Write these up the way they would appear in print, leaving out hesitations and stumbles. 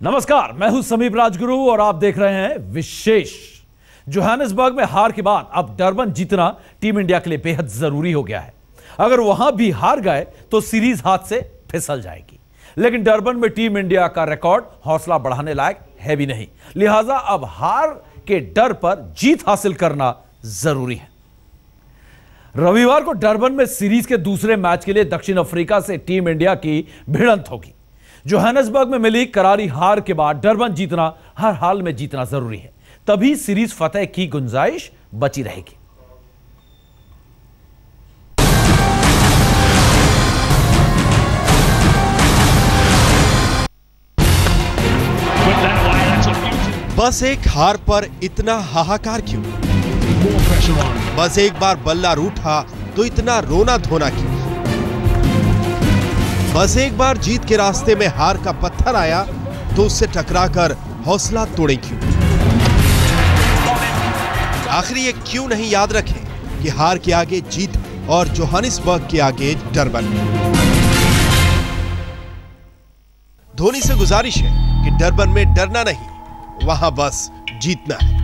नमस्कार, मैं हूं समीप राजगुरु और आप देख रहे हैं विशेष। जोहानिसबर्ग में हार के बाद अब डरबन जीतना टीम इंडिया के लिए बेहद जरूरी हो गया है। अगर वहां भी हार गए तो सीरीज हाथ से फिसल जाएगी। लेकिन डरबन में टीम इंडिया का रिकॉर्ड हौसला बढ़ाने लायक है भी नहीं, लिहाजा अब हार के डर पर जीत हासिल करना जरूरी है। रविवार को डरबन में सीरीज के दूसरे मैच के लिए दक्षिण अफ्रीका से टीम इंडिया की भिड़ंत होगी। जोहानिसबर्ग में मिली करारी हार के बाद डरबन जीतना हर हाल में जीतना जरूरी है, तभी सीरीज फतेह की गुंजाइश बची रहेगी। बस एक हार पर इतना हाहाकार क्यों? बस एक बार बल्ला रूठा तो इतना रोना धोना क्यों? बस एक बार जीत के रास्ते में हार का पत्थर आया तो उससे टकराकर हौसला तोड़े क्यों? आखिर ये क्यों नहीं याद रखें कि हार के आगे जीत और जोहानिसबर्ग के आगे डरबन। धोनी से गुजारिश है कि डरबन में डरना नहीं, वहां बस जीतना है।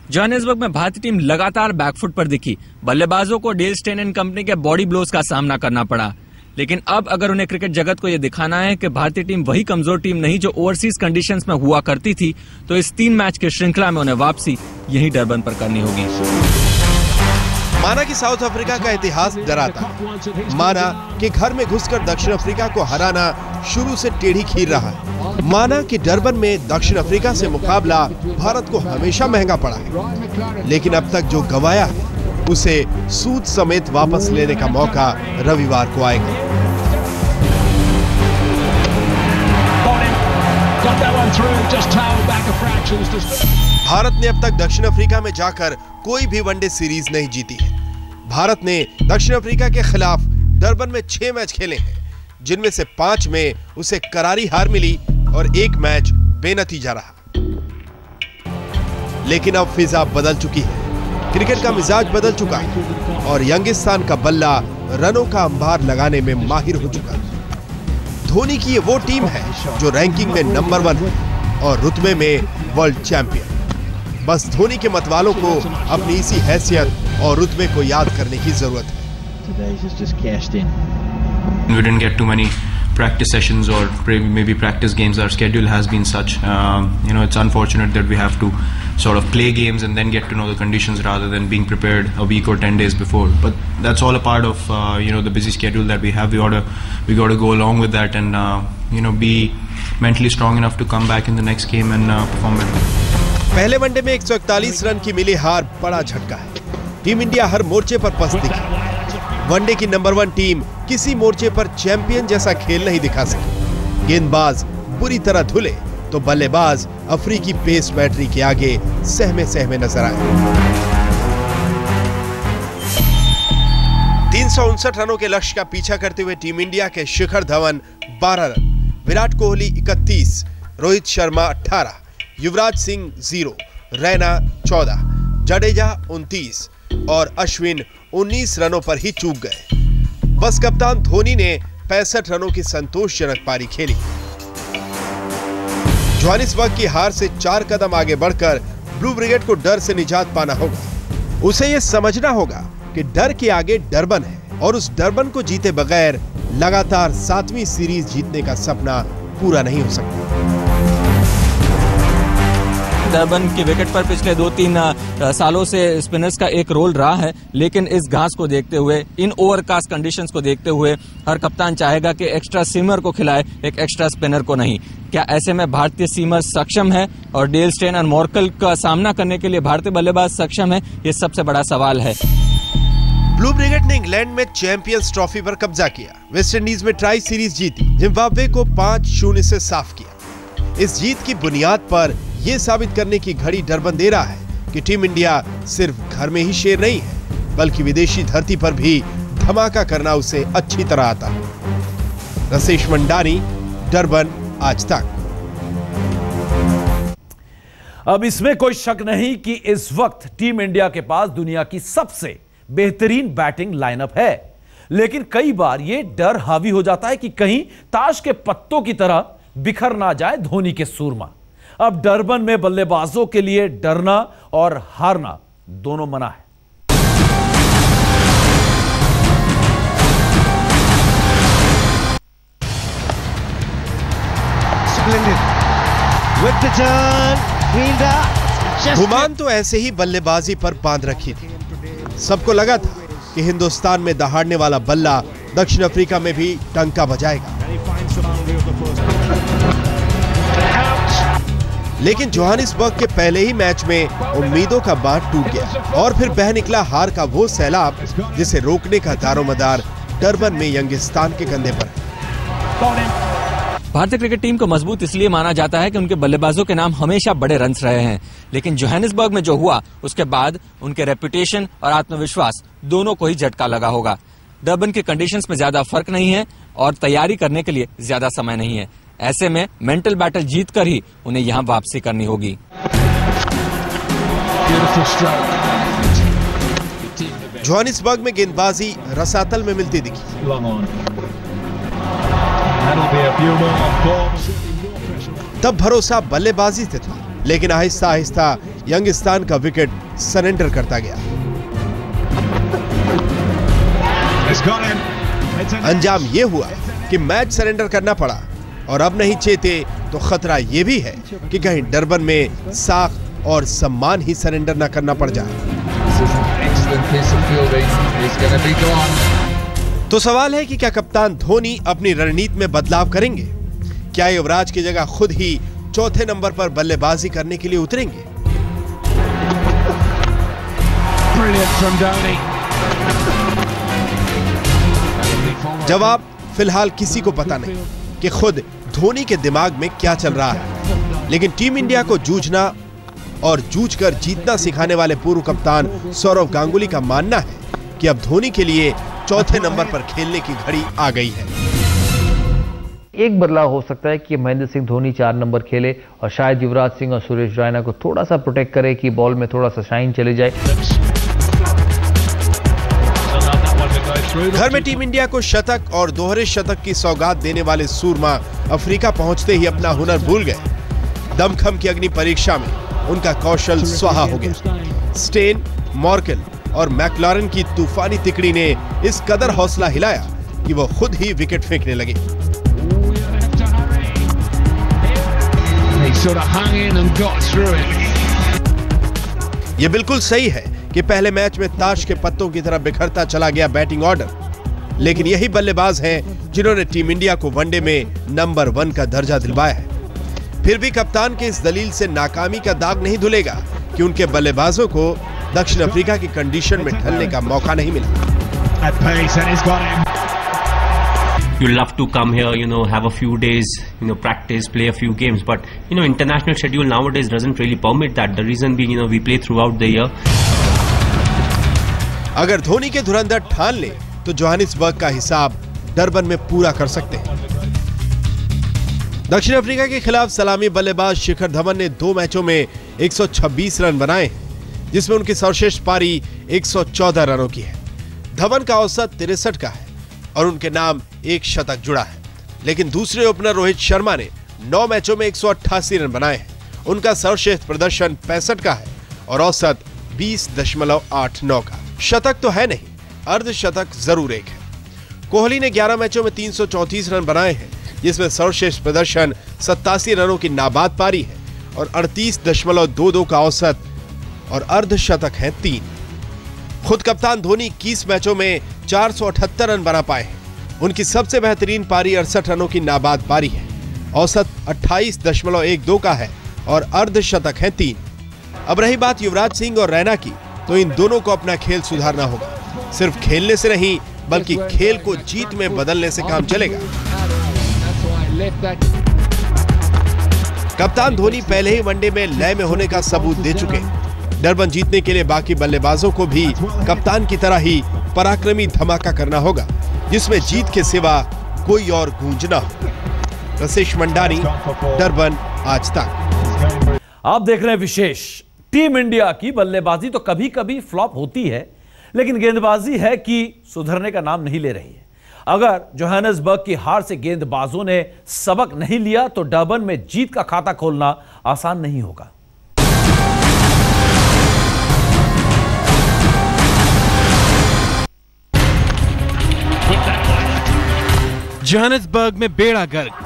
जोहानिसबर्ग में भारतीय टीम लगातार बैकफुट पर दिखी। बल्लेबाजों को डेल स्टेन एंड कंपनी के बॉडी ब्लोज का सामना करना पड़ा। लेकिन अब अगर उन्हें क्रिकेट जगत को यह दिखाना है कि भारतीय टीम वही कमजोर टीम नहीं जो ओवरसीज कंडीशंस में हुआ करती थी, तो इस 3 मैच की श्रृंखला में उन्हें वापसी यही डरबन पर करनी होगी। माना कि साउथ अफ्रीका का इतिहास डराता, माना कि घर में घुसकर दक्षिण अफ्रीका को हराना शुरू से टेढ़ी खीर रहा है, माना कि डरबन में दक्षिण अफ्रीका से मुकाबला भारत को हमेशा महंगा पड़ा है, लेकिन अब तक जो गंवाया है उसे सूद समेत वापस लेने का मौका रविवार को आएगा। भारत ने अब तक दक्षिण अफ्रीका में जाकर कोई भी वनडे सीरीज नहीं जीती है। भारत ने दक्षिण अफ्रीका के खिलाफ डरबन में 6 मैच खेले हैं, जिनमें से 5 में उसे करारी हार मिली और 1 मैच बेनतीजा रहा। लेकिन अब फिजा बदल चुकी है, क्रिकेट का मिजाज बदल चुका है और यंगिस्तान का बल्ला रनों का अंबार लगाने में माहिर हो चुका है। धोनी की ये वो टीम है जो रैंकिंग में नंबर 1 है और रुतबे में वर्ल्ड चैंपियन। बस धोनी के मतवालों को अपनी इसी हैसियत और रुतबे को याद करने की जरूरत है। We didn't get too many practice sessions or maybe practice games. Our schedule has been such. It's unfortunate that we have to sort of play games and then get to know the conditions rather than being prepared a week or 10 days before. But that's all a part of the busy schedule that we have. We got to go along with that and be mentally strong enough to come back in the next game and perform better. पहले one day में 141 run की मिली हार बड़ा झटका है। Team India हर मोर्चे पर पस्त दिखी। वनडे की नंबर 1 टीम किसी मोर्चे पर चैंपियन जैसा खेल नहीं दिखा सकी। गेंदबाज बुरी तरह धुले तो बल्लेबाज अफ्रीकी पेस बैटरी के आगे सहमे सहमे नजर आए। 359 रनों के लक्ष्य का पीछा करते हुए टीम इंडिया के शिखर धवन 12 रन, विराट कोहली 31, रोहित शर्मा 18, युवराज सिंह 0, रैना 14, जडेजा 29 और अश्विन 19 रनों पर ही चूक गए। बस कप्तान धोनी ने 65 रनों की संतोषजनक पारी खेली। जोहानिसबर्ग की हार से 4 कदम आगे बढ़कर ब्लू ब्रिगेड को डर से निजात पाना होगा। उसे यह समझना होगा कि डर के आगे डरबन है और उस डरबन को जीते बगैर लगातार 7वीं सीरीज जीतने का सपना पूरा नहीं हो सकता। डरबन की विकेट पर पिछले 2-3 सालों से स्पिनर्स का एक रोल रहा है, लेकिन इस घास को देखते हुए, इन ओवरकास्ट कंडीशंस को देखते हुए हर कप्तान चाहेगा कि एक्स्ट्रा सीमर को खिलाए, एक एक्स्ट्रा स्पिनर को नहीं। क्या ऐसे में भारतीय सीमर सक्षम है और डेल स्टेन और मॉर्कल का सामना करने के लिए भारतीय बल्लेबाज सक्षम है? ये सबसे बड़ा सवाल है। ब्लू ब्रिगेड ने इंग्लैंड में चैंपियंस ट्रॉफी पर कब्जा किया, वेस्ट इंडीज में ट्राई सीरीज जीती, जिम्बाब्वे को 5-0 से साफ किया। इस जीत की बुनियाद पर यह साबित करने की घड़ी डरबन दे रहा है कि टीम इंडिया सिर्फ घर में ही शेर नहीं है, बल्कि विदेशी धरती पर भी धमाका करना उसे अच्छी तरह आता है। रसेश मंडानी, डरबन, आज तक। अब इसमें कोई शक नहीं कि इस वक्त टीम इंडिया के पास दुनिया की सबसे बेहतरीन बैटिंग लाइनअप है। लेकिन कई बार यह डर हावी हो जाता है कि कहीं ताश के पत्तों की तरह बिखर ना जाए धोनी के सूरमा। अब डरबन में बल्लेबाजों के लिए डरना और हारना दोनों मना है। गुमान तो ऐसे ही बल्लेबाजी पर बांध रखी थी। सबको लगा था कि हिंदुस्तान में दहाड़ने वाला बल्ला दक्षिण अफ्रीका में भी डंका बजाएगा, लेकिन जोहानिसबर्ग के पहले ही मैच में उम्मीदों का बांध टूट गया और फिर बह निकला हार का वो सैलाब जिसे रोकने का दारोमदार डरबन में यंगिस्तान के कंधे पर है। भारतीय क्रिकेट टीम को मजबूत इसलिए माना जाता है कि उनके बल्लेबाजों के नाम हमेशा बड़े रन्स रहे हैं, लेकिन जोहानिसबर्ग में जो हुआ उसके बाद उनके रेपुटेशन और आत्मविश्वास दोनों को ही झटका लगा होगा। डरबन की कंडीशंस में ज्यादा फर्क नहीं है और तैयारी करने के लिए ज्यादा समय नहीं है। ऐसे में मेंटल बैटल जीतकर ही उन्हें यहां वापसी करनी होगी। जोहानिसबर्ग में गेंदबाजी रसातल में मिलती दिखी। तब भरोसा बल्लेबाजी से था, लेकिन आहिस्ता आहिस्ता यंगिस्तान का विकेट सरेंडर करता गया। अंजाम यह हुआ कि मैच सरेंडर करना पड़ा और अब नहीं चेते तो खतरा यह भी है कि कहीं डरबन में साख और सम्मान ही सरेंडर न करना पड़ जाए। तो सवाल है कि क्या कप्तान धोनी अपनी रणनीति में बदलाव करेंगे? क्या युवराज की जगह खुद ही चौथे नंबर पर बल्लेबाजी करने के लिए उतरेंगे? जवाब फिलहाल किसी को पता नहीं कि खुद धोनी के दिमाग में क्या चल रहा है, लेकिन टीम इंडिया को जूझना और जूझकर जीतना सिखाने वाले पूर्व कप्तान सौरव गांगुली का मानना है कि अब धोनी के लिए चौथे नंबर पर खेलने की घड़ी आ गई है। एक बदलाव हो सकता है कि महेंद्र सिंह धोनी 4 नंबर खेले और शायद युवराज सिंह और सुरेश रैना को थोड़ा सा प्रोटेक्ट करे कि बॉल में थोड़ा सा शाइन चले जाए। घर में टीम इंडिया को शतक और दोहरे शतक की सौगात देने वाले सूरमा अफ्रीका पहुंचते ही अपना हुनर भूल गए। दमखम की अग्नि परीक्षा में उनका कौशल स्वाहा हो गया। स्टेन, मॉर्केल और मैकलॉरन की तूफानी तिकड़ी ने इस कदर हौसला हिलाया कि वो खुद ही विकेट फेंकने लगे। ये बिल्कुल सही है कि पहले मैच में ताश के पत्तों की तरह बिखरता चला गया बैटिंग ऑर्डर, लेकिन यही बल्लेबाज हैं जिन्होंने टीम इंडिया को वनडे में नंबर 1 का दर्जा दिलवाया है। फिर भी कप्तान के इस दलील से नाकामी का दाग नहीं धुलेगा कि उनके बल्लेबाजों को दक्षिण अफ्रीका की कंडीशन में ढलने का मौका नहीं मिला। You love to come here, have a few days, practice, play a few games, but international schedule nowadays doesn't really permit that. The reason being, we play throughout the year. अगर धोनी के धुरंधर ठान ले तो जोहानिसबर्ग का हिसाब Durban में पूरा कर सकते हैं। दक्षिण अफ्रीका के खिलाफ सलामी बल्लेबाज शिखर धवन ने 2 मैचों में 126 रन बनाए हैं, जिसमें उनकी सर्वश्रेष्ठ पारी 114 रनों की है। धवन का औसत 63 का है और उनके नाम 1 शतक जुड़ा है, लेकिन दूसरे ओपनर रोहित शर्मा ने 9 मैचों में 188 रन बनाए हैं। उनका सर्वश्रेष्ठ प्रदर्शन 65 का है और औसत 20.89 का। शतक तो है नहीं, अर्धशतक जरूर एक है। कोहली ने 11 मैचों में 334 रन बनाए हैं, जिसमें सर्वश्रेष्ठ प्रदर्शन 87 रनों की नाबाद पारी है और 38.22 का औसत और अर्धशतक है 3। खुद कप्तान धोनी 21 मैचों में 478 रन बना पाए हैं। उनकी सबसे बेहतरीन पारी 68 रनों की नाबाद पारी है, औसत 28.12 का है और अर्धशतक है 3। अब रही बात युवराज सिंह और रैना की, तो इन दोनों को अपना खेल सुधारना होगा। सिर्फ खेलने से नहीं, बल्कि खेल को जीत में बदलने से काम चलेगा। कप्तान धोनी पहले ही वनडे में लय में होने का सबूत दे चुके हैं। डरबन जीतने के लिए बाकी बल्लेबाजों को भी कप्तान की तरह ही पराक्रमी धमाका करना होगा, जिसमें जीत के सिवा कोई और गूंज ना हो। रसेश मंडारी, डरबन, आज तक। आप देख रहे हैं विशेष। टीम इंडिया की बल्लेबाजी तो कभी कभी फ्लॉप होती है, लेकिन गेंदबाजी है कि सुधरने का नाम नहीं ले रही है। अगर जोहानिसबर्ग की हार से गेंदबाजों ने सबक नहीं लिया तो डरबन में जीत का खाता खोलना आसान नहीं होगा। जोहानिसबर्ग में बेड़ा गर्क।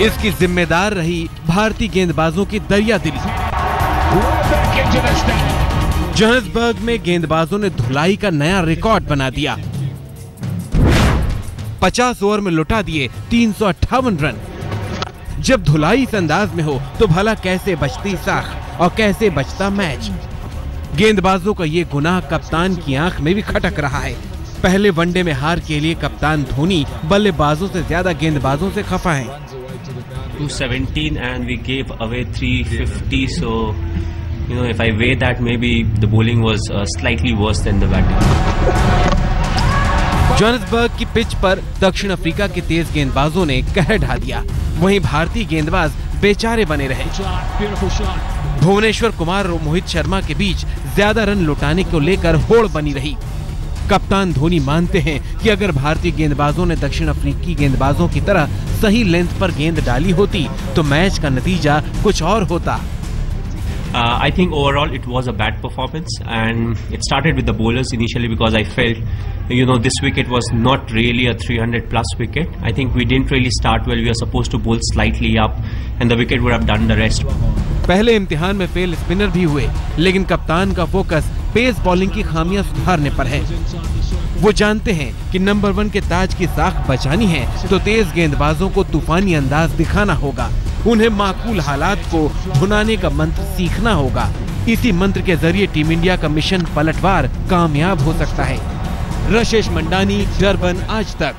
इसकी जिम्मेदार रही भारतीय गेंदबाजों की दरियादिली। जोहानिसबर्ग में गेंदबाजों ने धुलाई का नया रिकॉर्ड बना दिया। 50 ओवर में लुटा दिए 358 रन। जब धुलाई इस अंदाज में हो तो भला कैसे बचती साख और कैसे बचता मैच। गेंदबाजों का ये गुनाह कप्तान की आंख में भी खटक रहा है। पहले वनडे में हार के लिए कप्तान धोनी बल्लेबाजों से ज्यादा गेंदबाजों से खफा हैं। 217 and we gave away 350, so you know, if I weigh that, maybe the bowling was slightly worse than the batting. Johannesburg की पिच पर दक्षिण अफ्रीका के तेज गेंदबाजों ने कहर ढा दिया। वहीं भारतीय गेंदबाज बेचारे बने रहे। भुवनेश्वर कुमार और मोहित शर्मा के बीच ज्यादा रन लुटाने को लेकर होड़ बनी रही। कप्तान धोनी मानते हैं कि अगर भारतीय गेंदबाजों ने दक्षिण अफ्रीकी गेंदबाजों की तरह सही लेंथ पर गेंद डाली होती तो मैच का नतीजा कुछ और होता। I think overall it was a bad performance, and it started with the bowlers initially because I felt, you know, this wicket was not really a 300 plus wicket. I think we didn't really start well. We were supposed to bowl slightly up and the wicket would have done the rest. पहले इम्तिहान में fail spinner भी हुए, लेकिन कप्तान का focus pace bowling की खामियां सुधारने पर है। वो जानते हैं कि नंबर 1 के ताज की साख बचानी है तो तेज गेंदबाजों को तूफानी अंदाज दिखाना होगा। उन्हें माकूल हालात को भुनाने का मंत्र सीखना होगा। इसी मंत्र के जरिए टीम इंडिया का मिशन पलटवार कामयाब हो सकता है। रशेश मंडानी, डरबन, आज तक।